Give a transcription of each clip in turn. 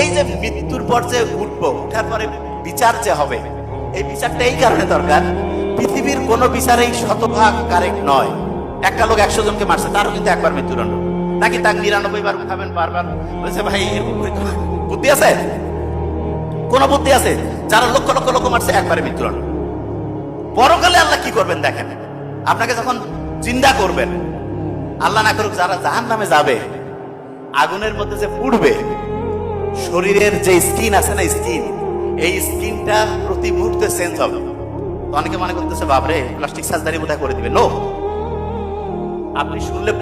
এই যে মৃত্যুর পর যে উঠবো, উঠার পরে বিচার যে হবে, এই বিচারটা এই কারণে দরকার, পৃথিবীর কোন বিচারেই শতভাগ কারেক্ট নয়। একটা লোক 100 জনকে মারছে, তারও কিন্তু একবার মৃত্যুদণ্ড, নাকি তার 99 বার উঠাবেন বারবার? বলছে ভাই বুদ্ধি আছে? কোন বুদ্ধি আছে? যারা লক্ষ লক্ষ লোক মারছে একবারে মৃত্যুদণ্ড। পরকালে আল্লাহ কি করবেন দেখেন, আপনাকে যখন চিন্তা করবেন, আল্লাহ না করুক যারা জাহান্নামে যাবে, আগুনের মধ্যে যে পুড়বে, শরীরের যে স্কিন আছে না, স্কিন, এই স্কিনটা প্রতি মুহূর্তে চেঞ্জ হবে। অনেকে মনে করতেছে বাপরে প্লাস্টিক সার্জারি বোধহয় করে দিবে। নো, আপনি শুনলে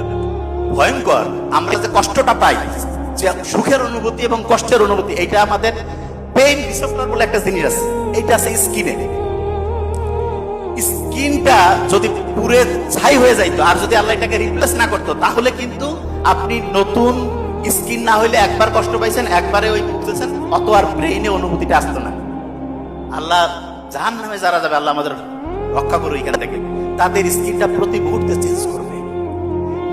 ভয়ঙ্কর। আমরা যে কষ্টটা পাই, যে সুখের অনুভূতি এবং কষ্টের অনুভূতি, এইটা আমাদের পেইন রিসেপ্টর বলে একটা জিনিস আছে, এইটা আছে স্কিনে। স্কিনটা যদি পুরে ছাই হয়ে যাইতো, আর যদি আল্লাহ এটাকে রিপ্লেস না করতো, তাহলে কিন্তু আপনি নতুন স্কিন না হইলে একবার কষ্ট পাইছেন, একবারে ওই বুঝতেছেন, অত আর ব্রেইনে অনুভূতিটা আসতো না। আল্লাহ জাহান্নামে যারা যাবে, আল্লাহ আমাদের রক্ষা করো এখান থেকে, তাদের স্কিনটা প্রতি মুহূর্তে চেঞ্জ করবে,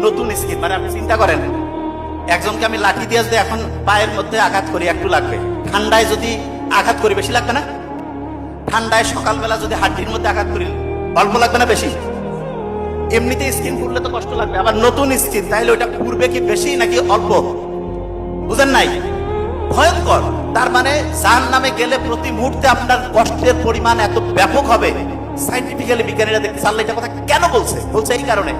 নতুন স্কিন। মানে আপনি চিন্তা করেন, একজনকে আমি লাঠি দিয়ে যদি এখন পায়ের মধ্যে আঘাত করি, একটু লাগবে। ঠান্ডায় যদি আঘাত করি, বেশি লাগবে না? ঠান্ডায় সকালবেলা যদি হাড্ডির মধ্যে আঘাত করি, অল্প লাগবে না বেশি? এমনিতে স্কিন পুড়লে তো কষ্ট লাগবে, আবার নতুন স্কিন, তাইলে ওইটা পুড়বে কি বেশি নাকি অল্প? বুঝেন নাই? ভয়ঙ্কর। তার মানে জাহান্নামে গেলে প্রতি মুহূর্তে আপনার কষ্টের পরিমাণ এত ব্যাপক হবে। সাইন্টিফিক্যালি বিজ্ঞানীরা দেখতে, আল্লাহ এটা কথা কেন বলছে? বলছে এই কারণে,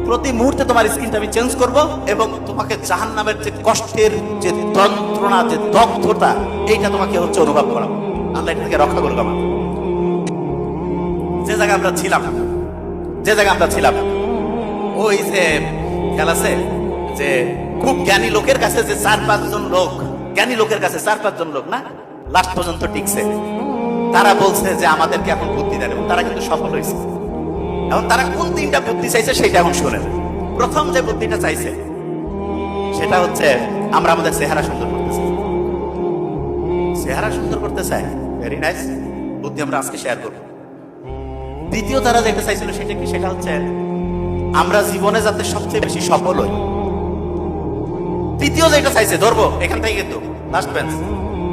প্রতি মুহূর্তে তোমার স্কিনটা আমি চেঞ্জ করব এবং তোমাকে জাহান্নামের যে কষ্টের, যে যন্ত্রণা, যে দগ্ধতা, এইটা তোমাকে হচ্ছে অনুভব করাবো। আল্লাহ এটা থেকে রক্ষা করবো। আমার যে জায়গায় আমরা ছিলাম, ওই যে খেয়াল আছে যে খুব জ্ঞানী লোকের কাছে যে 4-5 জন লোক, জ্ঞানী লোকের কাছে 4-5 জন লোক না লাস্ট পর্যন্ত টিকছে, তারা বলছে যে আমাদেরকে এখন বুদ্ধি দেন, এবং তারা কিন্তু সফল হয়েছে। এখন তারা কোন 3টা বুদ্ধি চাইছে সেটা এখন শোনেন। প্রথম যে বুদ্ধিটা চাইছে সেটা হচ্ছে, আমরা আমাদের চেহারা সুন্দর করতে চাই। চেহারা সুন্দর করতে চাই, ভেরি নাইস বুদ্ধি, আমরা আজকে শেয়ার করব। দ্বিতীয় তারা যেটা চাইছিল সেটা কি? সেটা হচ্ছে আমরা জীবনে যাতে সবচেয়ে বেশি সফল হই। তৃতীয় যেটা চাইছে, ধরবো এখান থেকে কিন্তু লাস্ট বেঞ্চ,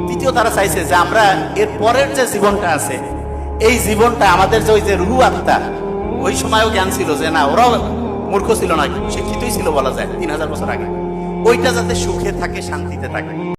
তৃতীয় তারা চাইছে যে আমরা এর পরের যে জীবনটা আছে, এই জীবনটা আমাদের যে ওই যে রুহ আত্মা, ওই সময়ও জ্ঞান ছিল যে না, ওরাও মূর্খ ছিল না, শিক্ষিতই ছিল বলা যায় 3000 বছর আগে, ওইটা যাতে সুখে থাকে, শান্তিতে থাকে।